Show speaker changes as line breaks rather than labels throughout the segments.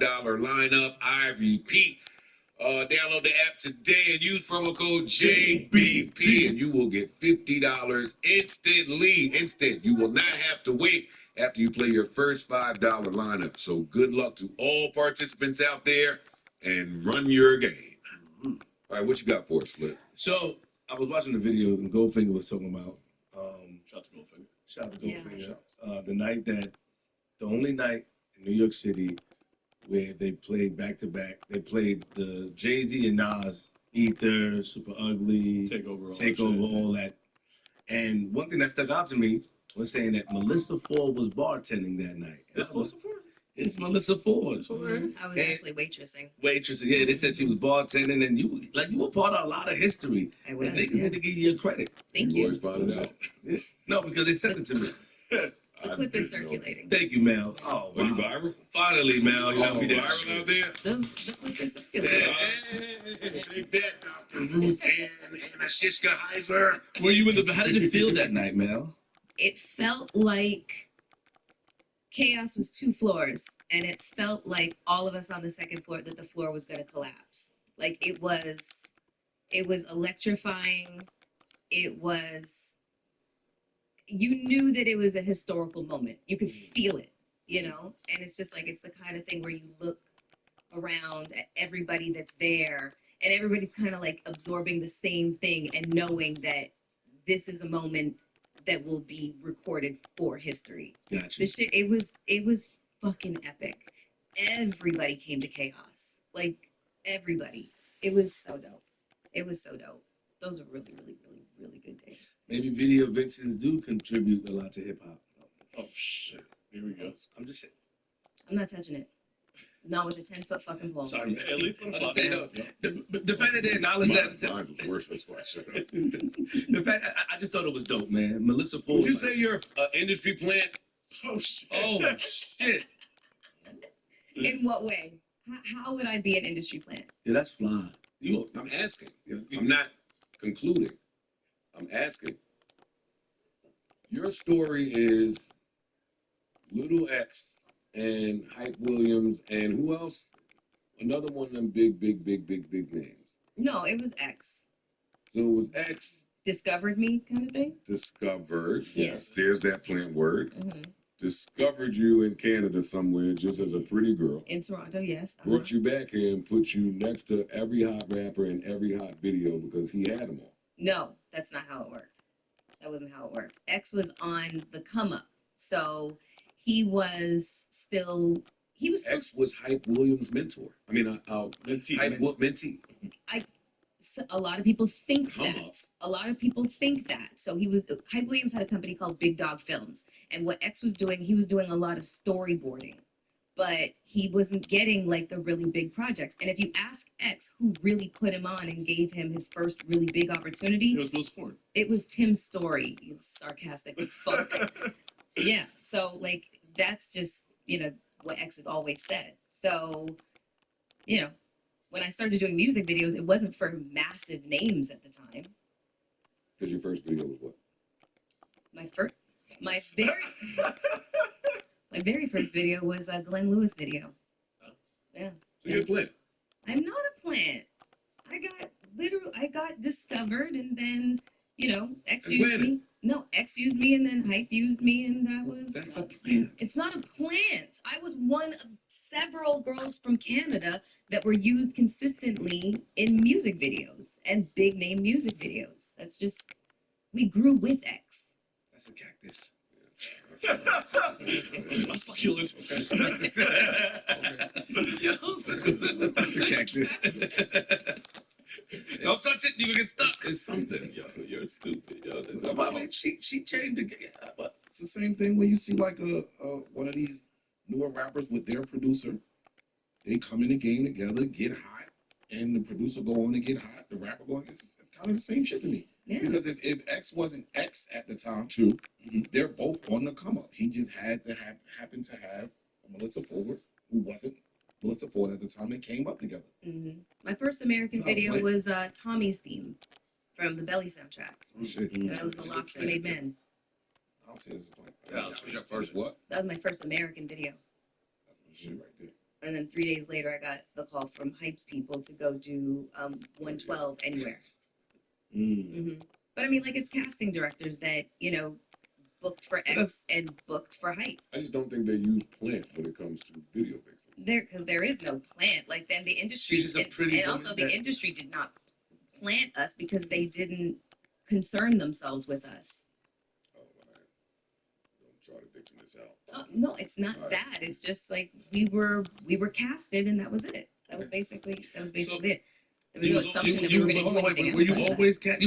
$5 lineup. I repeat, download the app today and use promo code JBP, and you will get $50 instantly. Instant. You will not have to wait after you play your first $5 lineup. So good luck to all participants out there, and run your game. All right, what you got for us, Flip?
So I was watching the video and Goldfinger was talking about
Shout to Goldfinger.
shout out to Goldfinger. The only night in New York City where they played back to back. They played the Jay-Z and Nas, Ether, Super Ugly, Takeover, all that. And one thing that stuck out to me was saying that Melissa Ford was bartending that night.
This Melissa Ford?
It's Melissa Ford.
I was actually waitressing.
Waitress, yeah, they said she was bartending, and you were part of a lot of history.
I was.
And niggas need to give you credit.
Thank
You
you.
always found it out.
No, because they sent it to me.
The clip is circulating.
Thank you, Mel. Oh,
Are you
wow.
viral?
Finally, Mel. You know,
Oh,
we did
viral out there?
The clip is circulating.
Take that, Dr. Ruth Ann Shishka Heiser.
Were you in the? How did it feel that night, Mel?
It felt like chaos was 2 floors, and it felt like all of us on the second floor, that the floor was going to collapse. Like it was electrifying. It was, you knew that it was a historical moment. You could feel it, you know? And it's just like, it's the kind of thing where you look around at everybody that's there, and everybody's kind of like absorbing the same thing and knowing that this is a moment that will be recorded for history.
Gotcha.
The shit, it was fucking epic. Everybody came to Chaos. Like, everybody. It was so dope. It was so dope. Those are really, really, really, really good days.
Maybe video vixens do contribute a lot to hip hop.
Oh, shit. Here we go.
I'm just saying.
I'm not touching it. Not with a 10-foot fucking pole.
Sorry, man.
Ellie, put a
I'm
flop
just saying,
in.
no, the fact that they acknowledge that.
Mine was worse, that's why I shut up.
The fact, I just thought it was dope, man. Melissa Ford.
Would you say you're an industry plant?
Oh, shit.
Oh, shit.
In what way? How would I be an industry plant?
Yeah, that's fly.
I'm asking. I'm not concluding. I'm asking. Your story is Little X and Hype Williams and who else? Another one of them big names.
No, it was X.
So it was X
Discovered me kind of thing.
discovers.
Yes.
There's that plant word.
Mm-hmm.
Discovered you in Canada somewhere just as a pretty girl.
In Toronto, yes.
Brought you back here and put you next to every hot rapper in every hot video because he had them all.
No, that's not how it worked. That wasn't how it worked. X was on the come up. So he was still
X was Hype Williams' mentor. I mean,
Mentee.
Hype mentee.
a lot of people think
Come
that.
up.
A lot of people think that. So Hype Williams had a company called Big Dog Films. And what X was doing, he was doing a lot of storyboarding. But he wasn't getting like the really big projects. And if you ask X who really put him on and gave him his first really big opportunity,
It was Will Ford.
it was Tim Story. He's sarcastic fuck. Yeah. So like that's just, what X has always said. So, when I started doing music videos, it wasn't for massive names at the time.
Because your first video was what?
My very first video was a Glenn Lewis video. Yeah.
So you're a plant.
I'm not a plant. I got discovered, and then, X
And
used
planted.
me. No, X used me, and then Hype used me, and that was.
That's a plant.
It's not a plant. I was one of several girls from Canada that were used consistently in music videos and big name music videos. That's just, we grew with X.
That's a cactus.
A succulent.
That's a cactus. Don't touch it, you will get stuck.
It's something.
Yo, you're stupid. Yo, this is
I mean, she changed the game. But
It's the same thing when you see like one of these newer rappers with their producer. They come in the game together, get hot, and the producer go on to get hot. The rapper go on. It's kind of the same shit to me.
Yeah.
Because if X wasn't X at the time, true, they're both on the come up. He just had to happen to have Melissa Ford, who wasn't Melissa Ford at the time, and came up together.
Mm-hmm. My first American
So,
video
like-
was Tommy's theme from the Belly soundtrack.
Oh, shit.
And that was The Locks That Made Men.
I'll say this is like
That was your first what?
That was my first American video.
that's my shit right there.
And then 3 days later, I got the call from Hypes people to go do 112 Anywhere.
Mm.
But I mean, like, it's casting directors that, booked for X and booked for Hype.
I just don't think they use plant when it comes to video vixens.
Because there is no plant. Like, then the industry,
She's just a pretty
and also
woman
the
that-
industry did not plant us because they didn't concern themselves with us.
Oh, well, don't try to victim this out.
No, it's not
Right.
that. It's just like we were casted, and that was it. That was basically it. There was no assumption that we were going to do anything
Were you
outside of that.
always cast?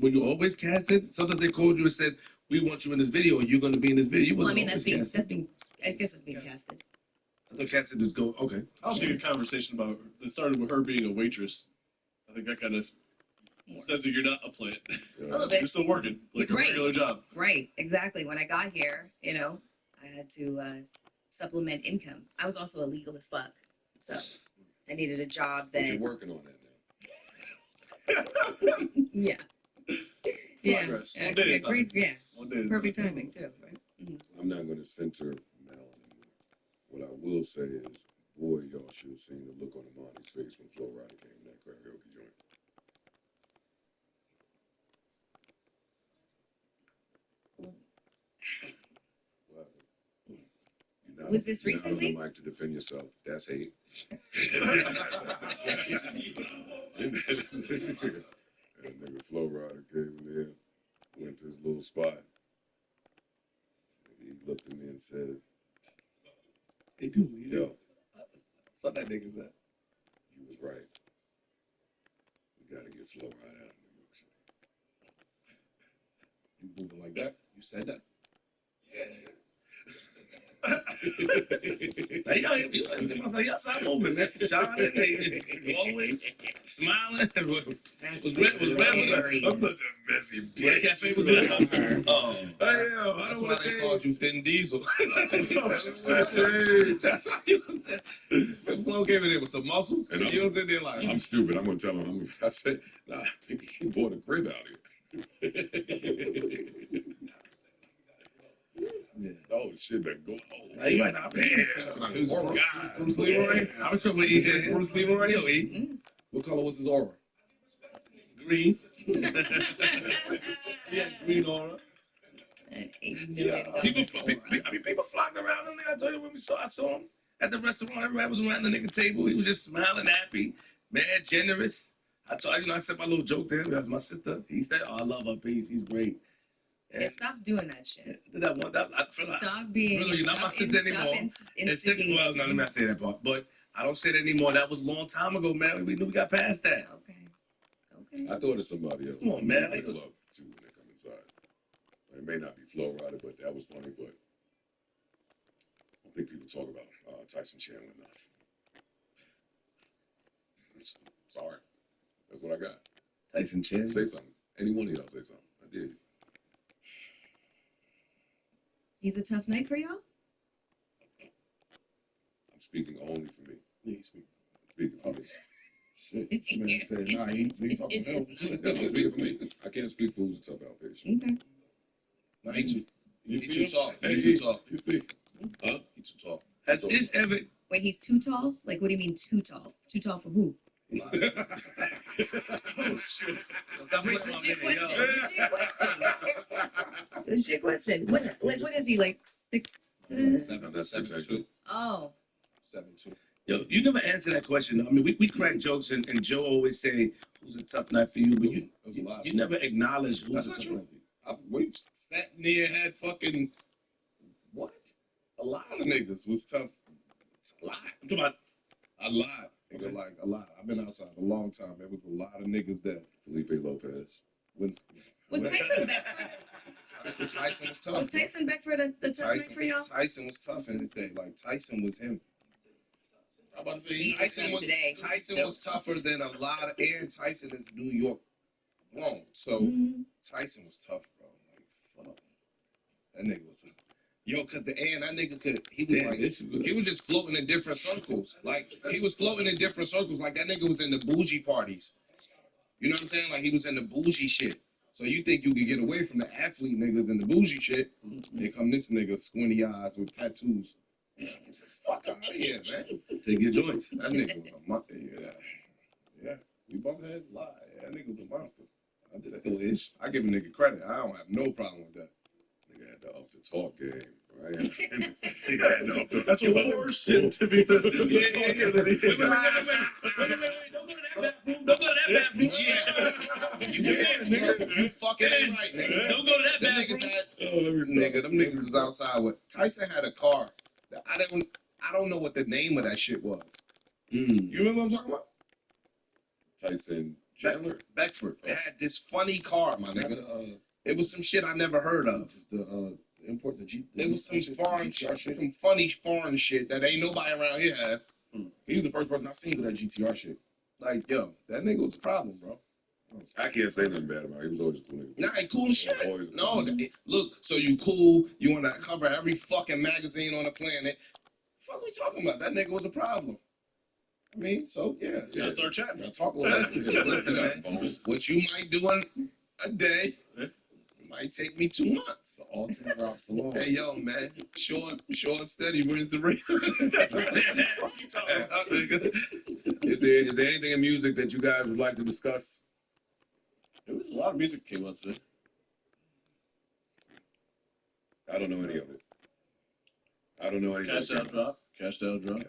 Were you always casted? Sometimes they called you and said, "We want you in this video, and you're going to be in this video." You
Well, I
wasn't
mean,
always casted.
I guess that's being casted.
I thought casted is go. Okay.
I was thinking a conversation about that started with her being a waitress. I think that kind of says that you're not a plant.
A little bit.
You're still working like a
Right.
regular job.
Right, exactly. When I got here, I had to supplement income. I was also illegal as fuck, so I needed a job
But you're
that,
working on that now.
yeah, yeah,
Progress.
yeah,
One day at a time.
great, yeah,
One day at a
perfect
time.
timing too. Right? Mhm.
I'm not going to censor Mel anymore. What I will say is, boy, y'all should have seen the look on Amani's face when Flo Rida came in that karaoke joint. What? You're not-
Was this
you're not on
recently?
the mic to defend yourself. That's hate. That nigga Flo Rida came in there, went to his little spot. He looked at me and said,
They do.
"Yo,
Saw that nigga said.
you was right. We gotta get Flo Rida out of New York City."
You moving like that? You said that?
Hey, yo, y'all stop moving, man. Shining, glowing, smiling.
That's
Was red?
hilarious.
I'm such a messy
Red
bitch.
Cafe was good. Oh.
Hey, yo, I That's don't why want they to called change. you Thin Diesel.
Change.
That's why you was there. When Flo came in there with some muscles,
And
and
I'm-
you was in there like,
I'm stupid. I'm gonna tell him. I said, "Nah, I think he bought a crib out here."
Yeah.
Oh shit, that go.
Now you might not pay.
Who's
Oh,
Bruce Leroy?
I was sure what
He
he
is
said.
Bruce Leroy?
Yo, he
What color was his aura?
green. Yeah, green aura.
An $80 million
People flocked around him. I told you when I saw him at the restaurant. Everybody was around the nigga table. He was just smiling, happy, mad, generous. I told I said my little joke to him. That's my sister. He said, "Oh, I love her piece. He's great."
Yeah, stop doing that shit.
That one, I feel like,
Stop being.
Really, you're not my sister anymore. and second, well, no, let me not say that part. But I don't say that anymore. That was a long time ago, man. We knew we got past that.
Okay.
I thought of somebody else.
Come on, man.
In the club too when they come inside. It may not be Flo Rida, but that was funny. But I don't think people talk about Tyson Chandler enough. Sorry, that's what I got.
Tyson Chandler.
Say something. Any one of y'all say something. I did.
He's a tough night for y'all?
I'm speaking only for me.
Yeah, he's speaking.
I'm speaking for me.
Shit, this man said, nah, he talking
It's
hell.
just
No, I'm speaking for me. I can't speak for who's a tough outpatient.
Okay.
Nah, he too.
You
He
feel?
too tall.
Hey,
He too tall.
You see? Huh?
He too tall.
Has Ish ever?
Wait, he's too tall? Like, what do you mean too tall? Too tall for who?
Oh shit.
Legit question. Legit question. What is he, like 6'?
Seven,
That's
seven,
six,
two.
Oh.
7'2".
Yo, you never answer that question. I mean, we crack jokes, and Joe always say, "Who's a tough night for you?" But
It was a lot.
you never acknowledge who's
That's
a
not
tough
true.
night for you.
We've sat near, had fucking what? A lot of niggas was tough. It's a lot.
I'm talking about
A lot. Nigga, like a lot. I've been outside a long time. There was a lot of niggas that
Felipe Lopez.
when
Was
when-
Tyson Beckford?
Tyson was tough.
Was Tyson Beckford the tough night for y'all?
Tyson was tough in his day. Like Tyson was him. I'm about to say
He's
Tyson
tough
was
today.
Tyson was tougher than a lot of, and Tyson is New York grown. So
Mhm.
Tyson was tough, bro. Like fuck. That nigga was cause that nigga he was
damn,
like
Ish was
he was just floating in different circles. Like he was floating in different circles. Like that nigga was in the bougie parties. You know what I'm saying? Like he was in the bougie shit. So you think you could get away from the athlete niggas and the bougie shit? Here come this nigga, squinty eyes with tattoos. Get the fuck out of here, man.
Take your joints.
That nigga was a monster. Yeah. We bumped heads live. That nigga was a monster. I give a nigga credit. I don't have no problem with that.
Nigga had the up to talk game, right?
Nigga had the up to-
That's a worse shit to be the talker than he
Wait, don't go to that bathroom. Don't go to that bathroom.
Yeah. You fucking ain't right, nigga.
Don't go to that
Them
bathroom.
niggas had, them niggas was outside with Tyson had a car that I don't know what the name of that shit was. You remember what I'm talking about?
Tyson Chandler.
Beckford. It had this funny car, my nigga. It was some shit I never heard of.
Import the G.
It was some foreign shit, some funny foreign shit that ain't nobody around here have.
He was the first person I seen with that GTR shit.
Like, yo, that nigga was a problem, bro.
I can't say nothing bad about him. He was always a cool nigga.
Nah, he cool as shit.
Always a
No,
cool nigga.
look, so you cool, you want to cover every fucking magazine on the planet. Fuck we talking about? That nigga was a problem. I mean, so yeah.
gotta start chatting.
Now talk a little bit.
Listen, man, what you might do in a day might take me 2 months.
The ultimate Ralph Salon.
Hey, yo, man, short and steady wins the race. What you talking about, nigga?
Is there anything in music that you guys would like to discuss?
There was a lot of music came out today.
I don't know any of it. I don't know anything.
Cash Down Drop.
Cash Doll drop.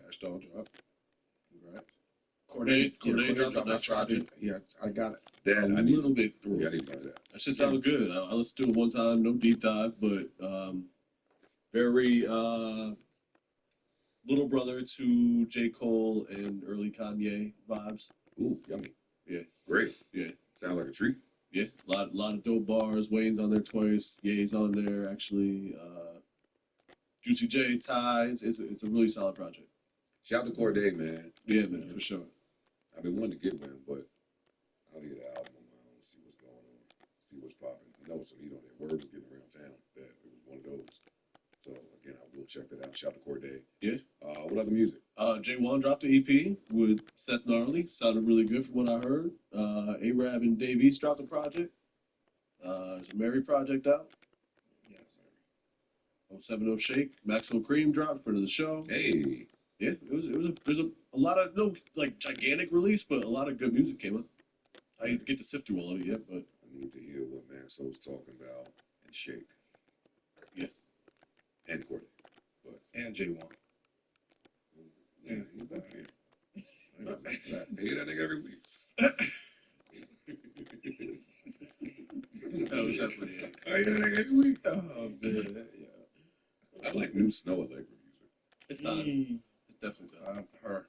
Congrats.
Corday dropped the next project.
Yeah, I got it.
That
A
I need.
little bit through.
Yeah, I need to do that.
That shit sounded good. I listened to it one time, no deep dive, but very little brother to J. Cole and early Kanye vibes.
Ooh, yummy.
Yeah.
Great.
Yeah.
Sound like a treat.
Yeah, lot of dope bars. Wayne's on there twice. Ye's on there actually. Juicy J, Ty. It's a really solid project.
Shout out to Corday, man.
Yeah, man, for sure.
I've been wanting to get one, but I'll get an album on my own, see what's going on, see what's popping. I know some heat on there. Word was getting around town that it was one of those. So again, I will check that out. Shout out to Corday.
Yeah.
What other music?
J1 dropped the EP with Seth Gnarly. Sounded really good from what I heard. A-Rab and Dave East dropped the project. There's a Mary project out.
Yes.
070 Shake. Maxwell Cream dropped for the show.
Hey,
Yeah, there's a lot of, no like gigantic release, but a lot of good music came out. I didn't get to sift through all of it yet, but
I need to hear what Maxo's talking about and Shake.
Yeah.
And Corday.
And J1.
Yeah, he's back here. I hear that nigga every week.
that was definitely it.
I hear that nigga every week.
Oh man, yeah.
I like new Snow Allegra music.
It's not. It's definitely not.
Her.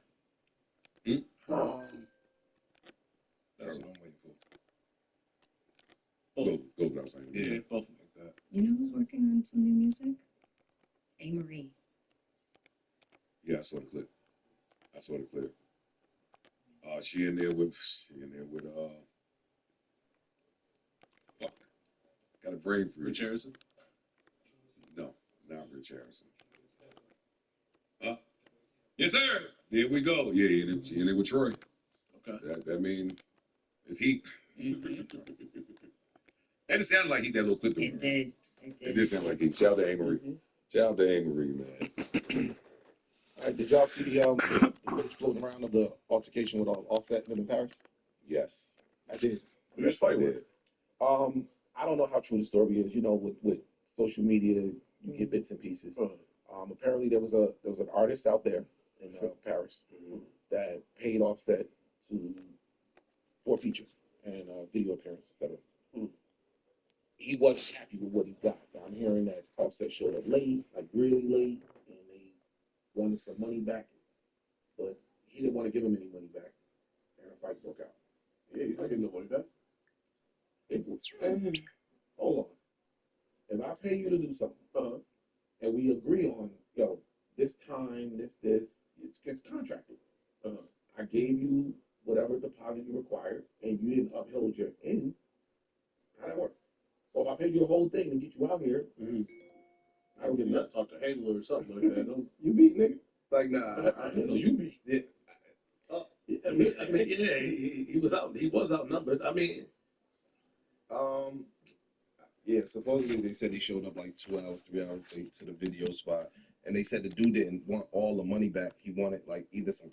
Hmm?
That's what I'm waiting for.
Go without saying.
Yeah, both.
Like that.
You know who's working on some new music? A. Marie.
Yeah, I saw the clip. She in there with fuck. Got a brain freeze.
Rich Harrison.
No, not Rich Harrison. Yes, sir. There we go. Yeah, she in there with Troy.
Okay.
That mean it's heat. And it sounded like he that little clip.
It did.
It did sound like he. Shout out to Amory. Shout out to Amory, man.
All right, did y'all see the footage floating around of the altercation with Offset in Paris?
Yes.
I did.
Let's fight with it.
I don't know how true the story is. You know, with social media, you get bits and pieces. Apparently, there was an artist out there in Paris that paid Offset for features and video appearance, etc. He wasn't happy with what he got. I'm hearing that Offset showed up late, like really late, and they wanted some money back, but he didn't want to give him any money back, and a fight broke out.
Yeah, you're not getting no money back.
Hold on. If I pay you to do something, and we agree on, yo, this time, it's contracted. I gave you whatever deposit you required, and you didn't uphold your end. How'd that work? Well, if I paid you the whole thing to get you out here, I don't get
You
nothing.
gotta talk to Handler or something like that. Don't,
You beat, nigga.
It's like, nah.
I didn't know you beat.
I mean, yeah, he was outnumbered. I mean,
Yeah, supposedly they said he showed up like 2 hours, 3 hours late to the video spot, and they said the dude didn't want all the money back. He wanted like either some